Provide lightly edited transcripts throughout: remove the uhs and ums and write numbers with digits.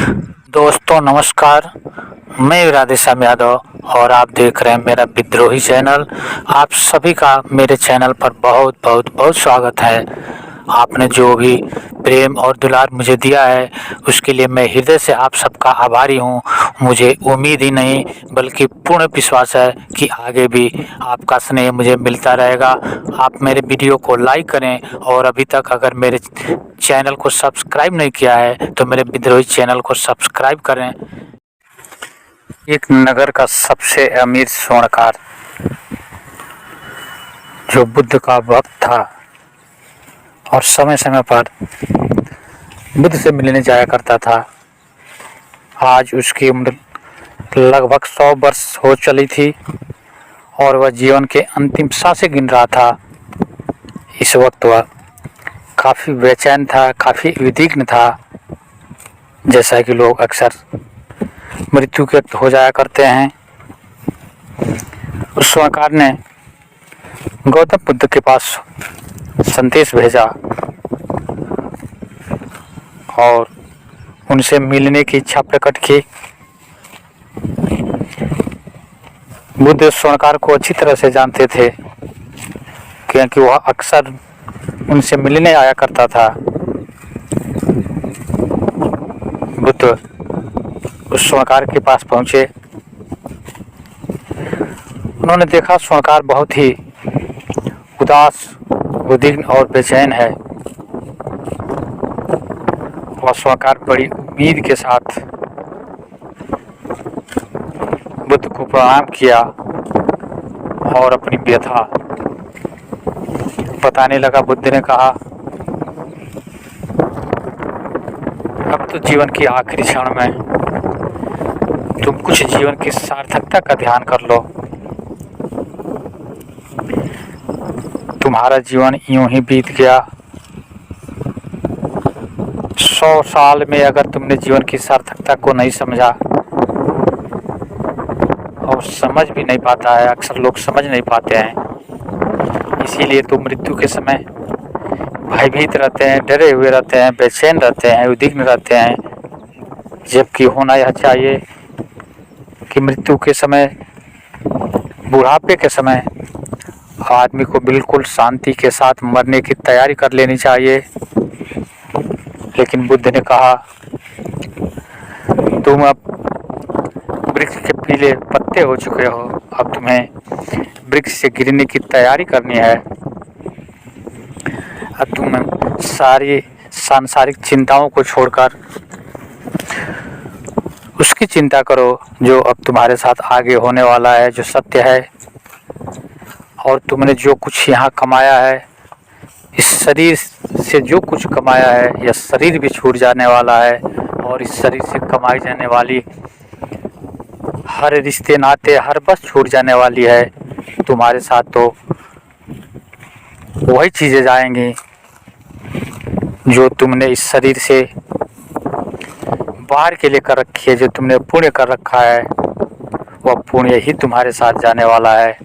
दोस्तों नमस्कार, मैं राधेश्याम यादव और आप देख रहे हैं मेरा विद्रोही चैनल। आप सभी का मेरे चैनल पर बहुत बहुत बहुत स्वागत है। आपने जो भी प्रेम और दुलार मुझे दिया है उसके लिए मैं हृदय से आप सबका आभारी हूँ। मुझे उम्मीद ही नहीं बल्कि पूर्ण विश्वास है कि आगे भी आपका स्नेह मुझे मिलता रहेगा। आप मेरे वीडियो को लाइक करें और अभी तक अगर मेरे चैनल को सब्सक्राइब नहीं किया है तो मेरे विद्रोही चैनल को सब्सक्राइब करें। एक नगर का सबसे अमीर स्वर्णकार जो बुद्ध का भक्त था और समय समय पर बुद्ध से मिलने जाया करता था, आज उसकी उम्र लगभग 100 वर्ष हो चली थी और वह जीवन के अंतिम सांसें गिन रहा था। इस वक्त वह काफ़ी बेचैन था, काफ़ी उद्विग्न था, जैसा कि लोग अक्सर मृत्यु के वक्त हो जाया करते हैं। उस स्वर्णकार ने गौतम बुद्ध के पास संदेश भेजा और उनसे मिलने की इच्छा प्रकट की। बुद्ध स्वर्णकार को अच्छी तरह से जानते थे क्योंकि वह अक्सर उनसे मिलने आया करता था। बुद्ध उस स्वर्णकार के पास पहुंचे। उन्होंने देखा स्वर्णकार बहुत ही उदास, उद्विग्न और बेचैन है। वह स्वर्णकार बड़ी उम्मीद के साथ बुद्ध को प्रणाम किया और अपनी व्यथा बताने लगा। बुद्ध ने कहा, अब तो जीवन की आखिरी क्षण में तुम कुछ जीवन की सार्थकता का ध्यान कर लो। तुम्हारा जीवन यूं ही बीत गया। 100 साल में अगर तुमने जीवन की सार्थकता को नहीं समझा और समझ भी नहीं पाता है, अक्सर लोग समझ नहीं पाते हैं, इसीलिए तो मृत्यु के समय भयभीत रहते हैं, डरे हुए रहते हैं, बेचैन रहते हैं, उद्विग्न रहते हैं। जबकि होना यह चाहिए कि मृत्यु के समय, बुढ़ापे के समय आदमी को बिल्कुल शांति के साथ मरने की तैयारी कर लेनी चाहिए। लेकिन बुद्ध ने कहा, तुम अब वृक्ष के पीले पत्ते हो चुके हो, अब तुम्हें वृक्ष से गिरने की तैयारी करनी है। अब तुम सारी सांसारिक चिंताओं को छोड़कर उसकी चिंता करो जो अब तुम्हारे साथ आगे होने वाला है, जो सत्य है। और तुमने जो कुछ यहाँ कमाया है, इस शरीर से जो कुछ कमाया है, यह शरीर भी छूट जाने वाला है और इस शरीर से कमाई जाने वाली हर रिश्ते नाते, हर बस छूट जाने वाली है। तुम्हारे साथ तो वही चीज़ें जाएंगी जो तुमने इस शरीर से बाहर के लिए कर रखी है, जो तुमने पुण्य कर रखा है, वह पुण्य ही तुम्हारे साथ जाने वाला है।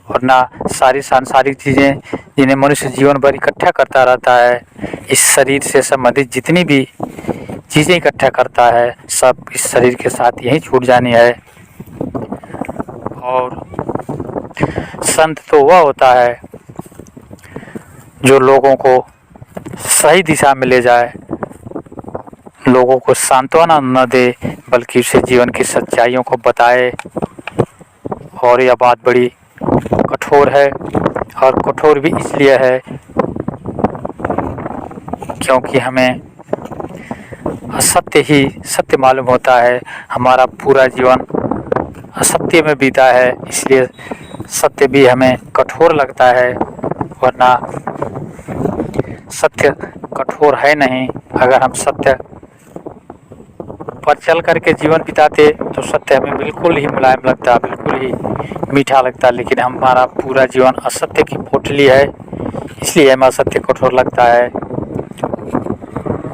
और ना सारी सांसारिक चीज़ें जिन्हें मनुष्य जीवन भर इकट्ठा करता रहता है, इस शरीर से संबंधित जितनी भी चीज़ें इकट्ठा करता है, सब इस शरीर के साथ यहीं छूट जानी है। और संत तो वह होता है जो लोगों को सही दिशा में ले जाए, लोगों को सांत्वना न दे बल्कि उसे जीवन की सच्चाइयों को बताए। और यह बात बड़ी कठोर है और कठोर भी इसलिए है क्योंकि हमें असत्य ही सत्य मालूम होता है। हमारा पूरा जीवन असत्य में बीता है, इसलिए सत्य भी हमें कठोर लगता है। वरना सत्य कठोर है नहीं। अगर हम सत्य पर चल करके जीवन बिताते तो सत्य हमें बिल्कुल ही मुलायम लगता, बिल्कुल ही मीठा लगता। लेकिन हमारा पूरा जीवन असत्य की पोटली है, इसलिए हमें असत्य कठोर लगता है।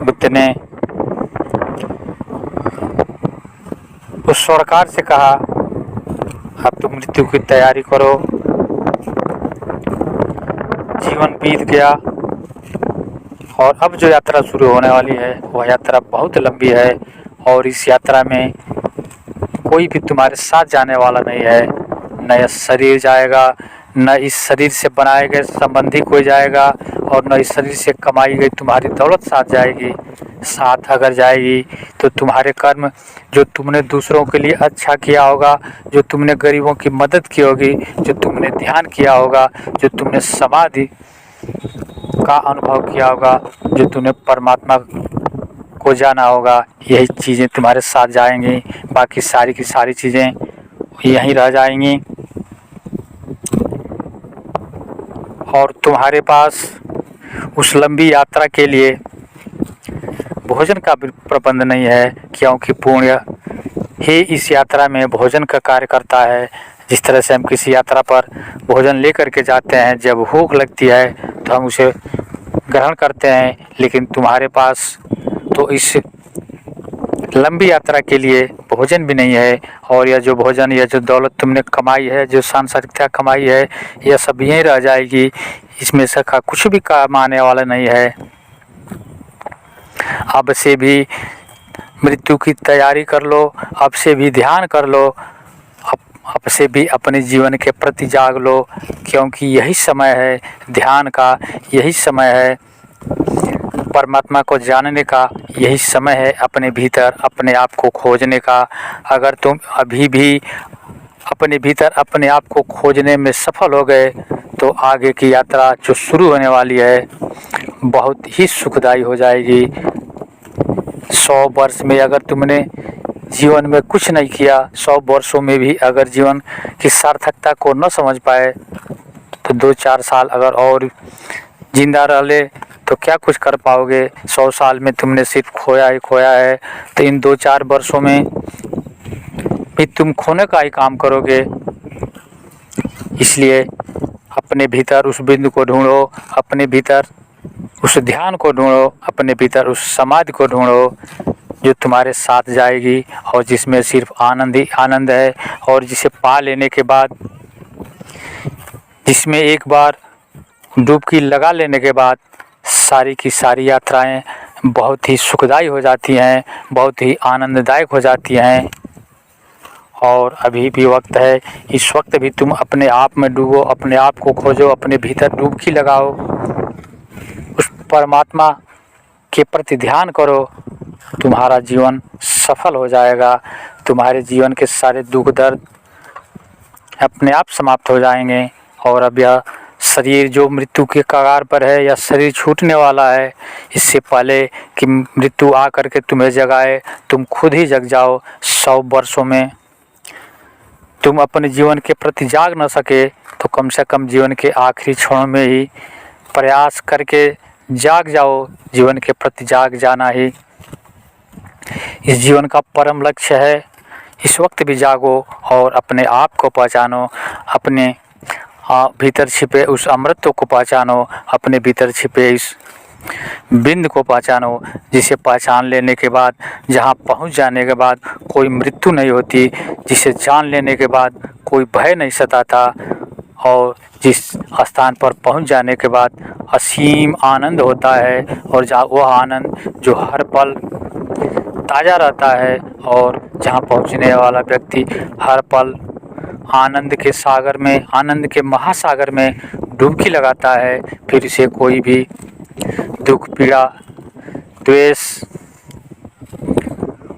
बुद्ध ने उस स्वर्णकार से कहा, अब तुम मृत्यु की तैयारी करो, जीवन बीत गया और अब जो यात्रा शुरू होने वाली है वह यात्रा बहुत लंबी है और इस यात्रा में कोई भी तुम्हारे साथ जाने वाला नहीं है। न यह शरीर जाएगा, न इस शरीर से बनाए गए संबंधी कोई जाएगा और न इस शरीर से कमाई गई तुम्हारी दौलत साथ जाएगी। साथ अगर जाएगी तो तुम्हारे कर्म, जो तुमने दूसरों के लिए अच्छा किया होगा, जो तुमने गरीबों की मदद की होगी, जो तुमने ध्यान किया होगा, जो तुमने समाधि का अनुभव किया होगा, जो तुमने परमात्मा को जाना होगा, यही चीज़ें तुम्हारे साथ जाएंगी। बाकी सारी की सारी चीज़ें यहीं रह जाएंगी और तुम्हारे पास उस लंबी यात्रा के लिए भोजन का भी प्रबंध नहीं है, क्योंकि पुण्य ही इस यात्रा में भोजन का कार्य करता है। जिस तरह से हम किसी यात्रा पर भोजन लेकर के जाते हैं, जब भूख लगती है तो हम उसे ग्रहण करते हैं, लेकिन तुम्हारे पास तो इस लंबी यात्रा के लिए भोजन भी नहीं है। और यह जो भोजन, यह जो दौलत तुमने कमाई है, जो सांसारिकता कमाई है, यह सब यहीं रह जाएगी। इसमें से का कुछ भी काम आने वाला नहीं है। अब से भी मृत्यु की तैयारी कर लो, अब से भी ध्यान कर लो, अब से भी अपने जीवन के प्रति जाग लो, क्योंकि यही समय है ध्यान का, यही समय है परमात्मा को जानने का, यही समय है अपने भीतर अपने आप को खोजने का। अगर तुम अभी भी अपने भीतर अपने आप को खोजने में सफल हो गए तो आगे की यात्रा जो शुरू होने वाली है बहुत ही सुखदायी हो जाएगी। 100 वर्ष में अगर तुमने जीवन में कुछ नहीं किया, 100 वर्षों में भी अगर जीवन की सार्थकता को न समझ पाए तो 2-4 साल अगर और जिंदा रह ले तो क्या कुछ कर पाओगे। 100 साल में तुमने सिर्फ खोया ही खोया है, तो इन 2-4 वर्षों में भी तुम खोने का ही काम करोगे। इसलिए अपने भीतर उस बिंदु को ढूंढो, अपने भीतर उस ध्यान को ढूंढो, अपने भीतर उस समाधि को ढूंढो जो तुम्हारे साथ जाएगी और जिसमें सिर्फ आनंद ही आनंद है, और जिसे पा लेने के बाद, जिसमें एक बार डुबकी लगा लेने के बाद सारी की सारी यात्राएं बहुत ही सुखदायी हो जाती हैं, बहुत ही आनंददायक हो जाती हैं। और अभी भी वक्त है, इस वक्त भी तुम अपने आप में डूबो, अपने आप को खोजो, अपने भीतर डुबकी लगाओ, उस परमात्मा के प्रति ध्यान करो। तुम्हारा जीवन सफल हो जाएगा, तुम्हारे जीवन के सारे दुख दर्द अपने आप समाप्त हो जाएंगे। और अब यह शरीर जो मृत्यु के कगार पर है, या शरीर छूटने वाला है, इससे पहले कि मृत्यु आकर के तुम्हें जगाए, तुम खुद ही जग जाओ। 100 वर्षों में तुम अपने जीवन के प्रति जाग न सके तो कम से कम जीवन के आखिरी क्षणों में ही प्रयास करके जाग जाओ। जीवन के प्रति जाग जाना ही इस जीवन का परम लक्ष्य है। इस वक्त भी जागो और अपने आप को पहचानो, अपने भीतर छिपे उस अमृत को पहचानो, अपने भीतर छिपे इस बिंद को पहचानो, जिसे पहचान लेने के बाद, जहाँ पहुँच जाने के बाद कोई मृत्यु नहीं होती, जिसे जान लेने के बाद कोई भय नहीं सताता, और जिस स्थान पर पहुँच जाने के बाद असीम आनंद होता है, और जहाँ वह आनंद जो हर पल ताज़ा रहता है, और जहाँ पहुँचने वाला व्यक्ति हर पल आनंद के सागर में, आनंद के महासागर में डुबकी लगाता है। फिर इसे कोई भी दुख, पीड़ा, द्वेष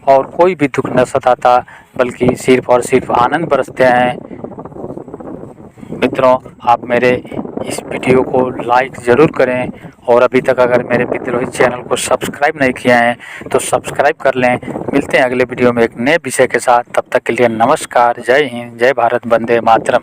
और कोई भी दुख न सताता, बल्कि सिर्फ और सिर्फ आनंद बरसते हैं। मित्रों, आप मेरे इस वीडियो को लाइक ज़रूर करें, और अभी तक अगर मेरे विद्रोही चैनल को सब्सक्राइब नहीं किया है तो सब्सक्राइब कर लें। मिलते हैं अगले वीडियो में एक नए विषय के साथ। तब तक के लिए नमस्कार, जय हिंद, जय भारत, वंदे मातरम।